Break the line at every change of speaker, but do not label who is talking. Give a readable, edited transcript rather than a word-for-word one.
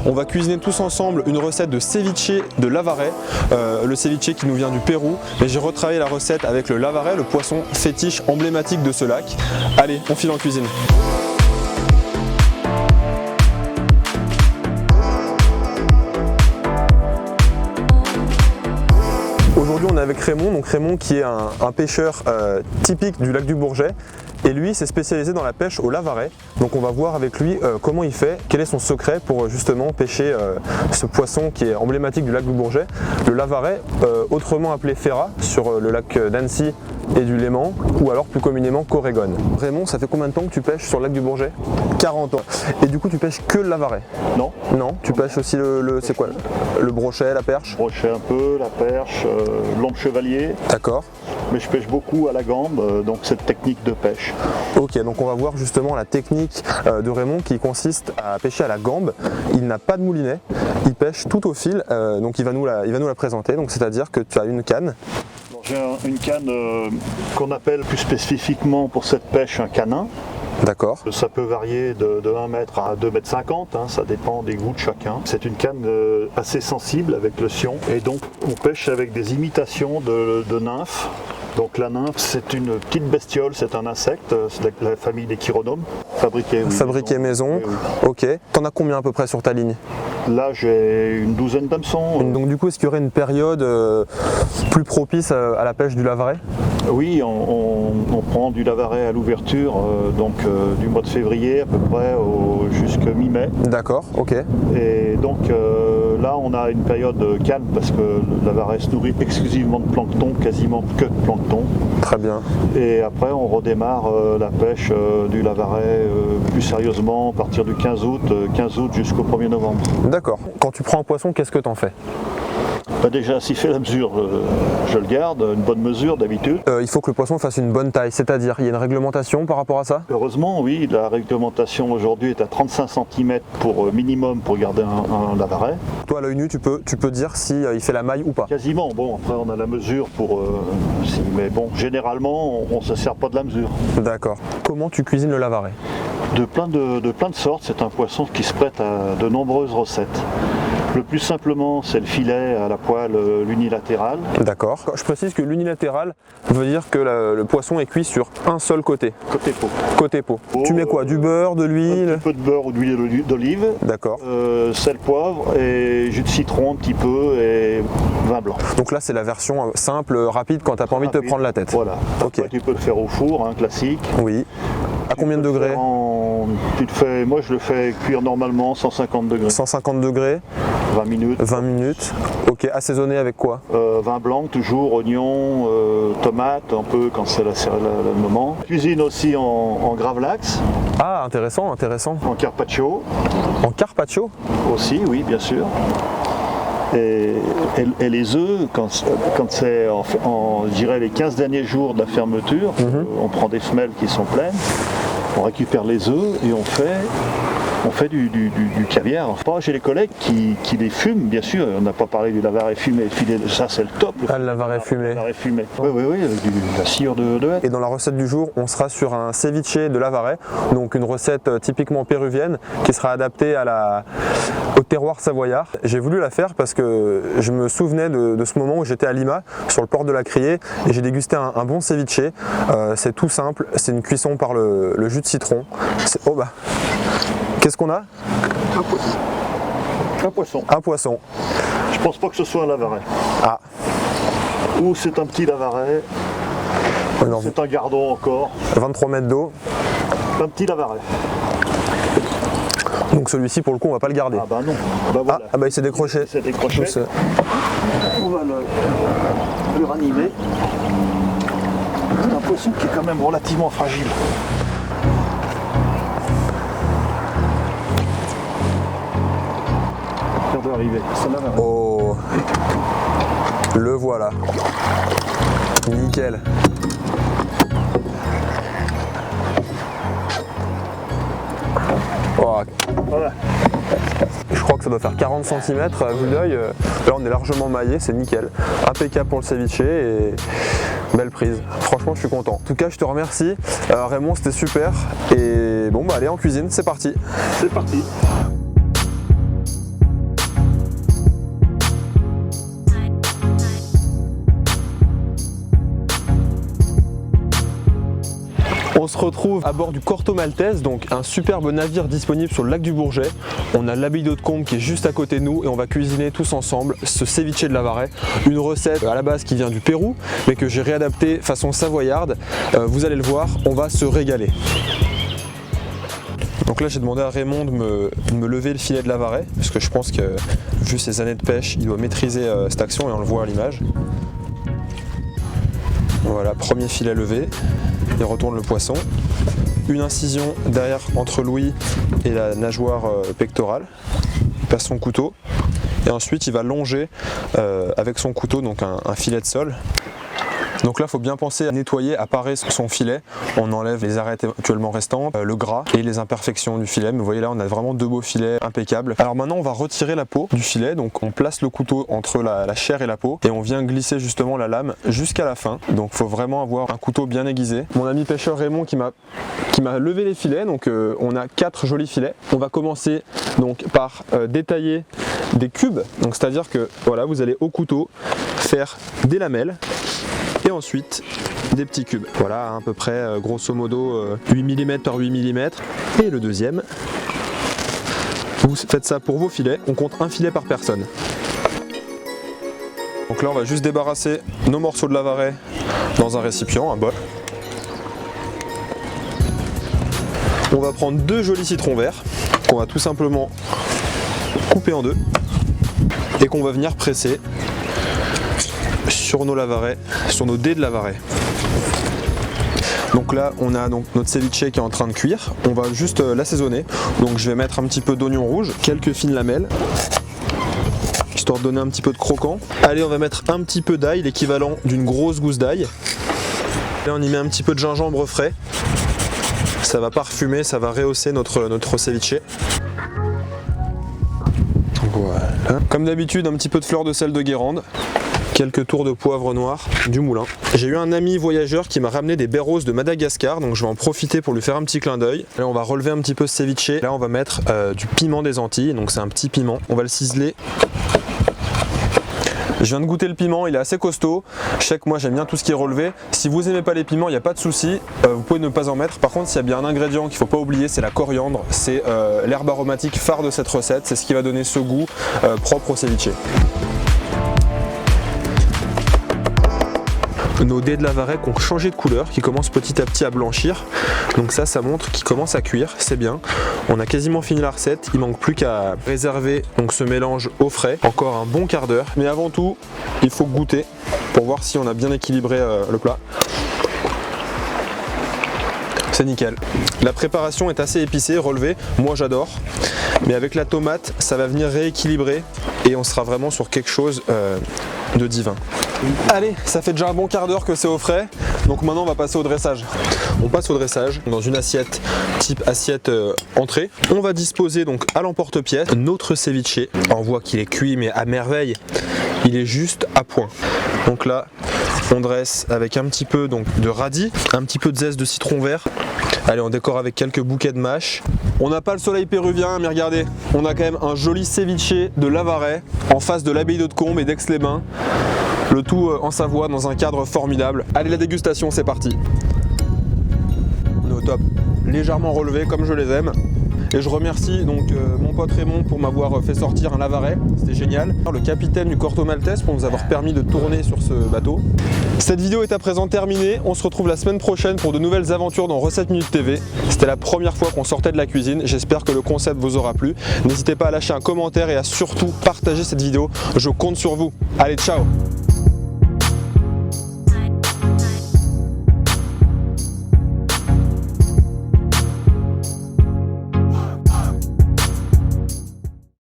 On va cuisiner tous ensemble une recette de ceviche de lavaret, le ceviche qui nous vient du Pérou. Et j'ai retravaillé la recette avec le lavaret, le poisson fétiche emblématique de ce lac. Allez, on file en cuisine. Aujourd'hui on est avec Raymond, donc Raymond qui est un pêcheur typique du lac du Bourget. Et lui s'est spécialisé dans la pêche au lavaret. Donc on va voir avec lui comment il fait, quel est son secret pour justement pêcher ce poisson qui est emblématique du lac du Bourget. Le lavaret, autrement appelé ferra sur le lac d'Annecy et du Léman, ou alors plus communément Corégone. Raymond, ça fait combien de temps que tu pêches sur le lac du Bourget? 40 ans. Et du coup tu pêches que le lavaret?
Non.
Non, tu pêches aussi c'est quoi? Le brochet, la perche?
Brochet un peu, la perche, l'ombre chevalier.
D'accord.
Mais je pêche beaucoup à la gambe, donc cette technique de pêche.
Ok, donc on va voir justement la technique de Raymond qui consiste à pêcher à la gambe. Il n'a pas de moulinet, il pêche tout au fil, donc il va nous la présenter. Donc c'est-à-dire que tu as une canne.
J'ai une canne qu'on appelle plus spécifiquement pour cette pêche un canin.
D'accord.
Ça peut varier de 1 mètre à 2 mètres 50, ça dépend des goûts de chacun. C'est une canne assez sensible avec le sion et donc on pêche avec des imitations de nymphes. Donc la nymphe, c'est une petite bestiole, c'est un insecte, c'est de la famille des chironomes,
fabriqué maison.
Oui.
Ok. T'en as combien à peu près sur ta ligne?
Là j'ai une douzaine d'hameçons.
Donc du coup, est-ce qu'il y aurait une période plus propice à la pêche du lavaret?
Oui, on prend du lavaret à l'ouverture, du mois de février à peu près jusqu'à mi-mai.
D'accord, ok.
Et donc là on a une période calme parce que le lavaret se nourrit exclusivement de plancton, quasiment que de plancton.
Très bien.
Et après on redémarre la pêche du lavaret plus sérieusement à partir du 15 août jusqu'au 1er novembre.
D'accord. Quand tu prends un poisson, qu'est-ce que t'en fais?
Déjà, s'il fait la mesure, je le garde, une bonne mesure d'habitude.
Il faut que le poisson fasse une bonne taille, c'est-à-dire il y a une réglementation par rapport à ça?
Heureusement, oui, la réglementation aujourd'hui est à 35 cm pour minimum pour garder un lavaret.
Toi, à l'œil nu, tu peux dire si il fait la maille ou pas?
Quasiment, bon, après on a la mesure pour... mais bon, généralement, on ne se sert pas de la mesure.
D'accord. Comment tu cuisines le lavaret?
De plein de sortes, c'est un poisson qui se prête à de nombreuses recettes. Le plus simplement, c'est le filet à la poêle, l'unilatéral.
D'accord. Je précise que l'unilatéral veut dire que le poisson est cuit sur un seul côté.
Côté peau.
Côté peau. Tu mets quoi? Du beurre, de l'huile?
Un petit peu de beurre ou d'huile d'olive.
D'accord.
Sel, poivre et jus de citron un petit peu et vin blanc. Donc
là, c'est la version simple, rapide quand tu n'as pas envie de te prendre la tête.
Voilà.
Ok.
Après, tu peux le faire au four, classique.
Oui. À combien de degrés?
Moi, je le fais cuire normalement 150 degrés.
150 degrés.
20 minutes.
20 minutes. Ok, assaisonné avec quoi?
Vin blanc toujours, oignons, tomates, un peu quand c'est le moment. Cuisine aussi en gravlax.
Ah, intéressant, intéressant.
En carpaccio.
En carpaccio?
Aussi, oui, bien sûr. Et les œufs, quand c'est je dirais les 15 derniers jours de la fermeture, on prend des femelles qui sont pleines, on récupère les œufs et on fait du caviar. Enfin, j'ai les collègues qui les fument, bien sûr. On n'a pas parlé du lavaret fumé. Ça, c'est le top.
Le lavaret fumé.
Oui, avec de la sciure de hêtre.
Et dans la recette du jour, on sera sur un ceviche de lavaret, donc une recette typiquement péruvienne qui sera adaptée au terroir savoyard. J'ai voulu la faire parce que je me souvenais de ce moment où j'étais à Lima, sur le port de la Criée, et j'ai dégusté un bon ceviche. C'est tout simple, c'est une cuisson par le jus de citron. Oh bah. Qu'est-ce qu'on a?
Un poisson.
Un poisson.
Je pense pas que ce soit un lavaret.
Ah.
Ou c'est un petit lavaret. C'est un gardon encore.
23 mètres d'eau.
Un petit lavaret.
Donc celui-ci, pour le coup, on va pas le garder.
Ah bah non. Bah voilà.
Ah bah il s'est décroché.
Il s'est décroché. On va le ranimer. C'est un poisson qui est quand même relativement fragile. Arriver.
Oh, le voilà. Nickel. Oh.
Voilà.
Je crois que ça doit faire 40 cm à vue d'œil. Là on est largement maillé, c'est nickel. Impeccable pour le ceviche et belle prise. Franchement je suis content. En tout cas je te remercie. Raymond, c'était super. Et bon bah allez en cuisine, c'est parti.
C'est parti.
se retrouve à bord du Corto Maltese, donc un superbe navire disponible sur le lac du Bourget. On a l'abbaye d'Hautecombe qui est juste à côté de nous et on va cuisiner tous ensemble ce ceviche de Lavaret, une recette à la base qui vient du Pérou mais que j'ai réadaptée façon savoyarde. Vous allez le voir, on va se régaler. Donc là j'ai demandé à Raymond de me lever le filet de Lavaret parce que je pense que vu ses années de pêche il doit maîtriser cette action et on le voit à l'image. Voilà, premier filet levé, il retourne le poisson. Une incision derrière entre l'ouïe et la nageoire pectorale. Il passe son couteau et ensuite il va longer avec son couteau donc un filet de sole. Donc là il faut bien penser à nettoyer, à parer son filet. On enlève les arêtes éventuellement restantes, le gras et les imperfections du filet. Mais vous voyez là on a vraiment deux beaux filets impeccables. Alors maintenant on va retirer la peau du filet, donc on place le couteau entre la chair et la peau et on vient glisser justement la lame jusqu'à la fin. Donc il faut vraiment avoir un couteau bien aiguisé. Mon ami pêcheur Raymond qui m'a levé les filets, donc on a 4 jolis filets. On va commencer donc par détailler des cubes, donc c'est à dire que voilà vous allez au couteau faire des lamelles et ensuite des petits cubes. Voilà à peu près grosso modo 8 mm par 8 mm. Et le deuxième, vous faites ça pour vos filets, on compte un filet par personne. Donc là on va juste débarrasser nos morceaux de Lavaret dans un récipient, un bol. On va prendre 2 jolis citrons verts qu'on va tout simplement couper en 2 et qu'on va venir presser sur nos Lavarets, sur nos dés de Lavaret. Donc là on a donc notre ceviche qui est en train de cuire, on va juste l'assaisonner. Donc je vais mettre un petit peu d'oignon rouge, quelques fines lamelles, histoire de donner un petit peu de croquant. Allez, on va mettre un petit peu d'ail, l'équivalent d'une grosse gousse d'ail. Là on y met un petit peu de gingembre frais, ça va parfumer, ça va rehausser notre ceviche. Voilà. Comme d'habitude un petit peu de fleur de sel de Guérande, quelques tours de poivre noir du moulin. J'ai eu un ami voyageur qui m'a ramené des baies roses de Madagascar, donc je vais en profiter pour lui faire un petit clin d'œil. Là on va relever un petit peu ce ceviche. Là on va mettre du piment des Antilles, donc c'est un petit piment. On va le ciseler. Je viens de goûter le piment, il est assez costaud. Je sais que moi j'aime bien tout ce qui est relevé. Si vous n'aimez pas les piments, il n'y a pas de souci, vous pouvez ne pas en mettre. Par contre, s'il y a bien un ingrédient qu'il ne faut pas oublier, c'est la coriandre. C'est l'herbe aromatique phare de cette recette. C'est ce qui va donner ce goût propre au ceviche. Nos dés de Lavaret qui ont changé de couleur, qui commencent petit à petit à blanchir. Donc ça montre qu'ils commencent à cuire, c'est bien. On a quasiment fini la recette, il manque plus qu'à réserver donc ce mélange au frais. Encore un bon quart d'heure. Mais avant tout, il faut goûter pour voir si on a bien équilibré le plat. C'est nickel. La préparation est assez épicée, relevée, moi j'adore. Mais avec la tomate, ça va venir rééquilibrer et on sera vraiment sur quelque chose de divin. Allez, ça fait déjà un bon quart d'heure que c'est au frais, donc maintenant on va passer au dressage. On passe au dressage dans une assiette type assiette entrée. On va disposer donc à l'emporte-pièce notre ceviche. On voit qu'il est cuit mais à merveille, il est juste à point. Donc là on dresse avec un petit peu donc, de radis, un petit peu de zeste de citron vert. Allez, on décore avec quelques bouquets de mâche. On n'a pas le soleil péruvien, mais regardez, on a quand même un joli ceviche de Lavaret en face de l'abbaye d'Hautecombe et d'Aix-les-Bains. Le tout en Savoie dans un cadre formidable. Allez, la dégustation, c'est parti. On est au top. Légèrement relevé comme je les aime. Et je remercie donc mon pote Raymond pour m'avoir fait sortir un Lavaret, c'était génial. Le capitaine du Corto Maltese pour nous avoir permis de tourner sur ce bateau. Cette vidéo est à présent terminée, on se retrouve la semaine prochaine pour de nouvelles aventures dans Recettes Minute TV. C'était la première fois qu'on sortait de la cuisine, j'espère que le concept vous aura plu. N'hésitez pas à lâcher un commentaire et à surtout partager cette vidéo, je compte sur vous. Allez, ciao!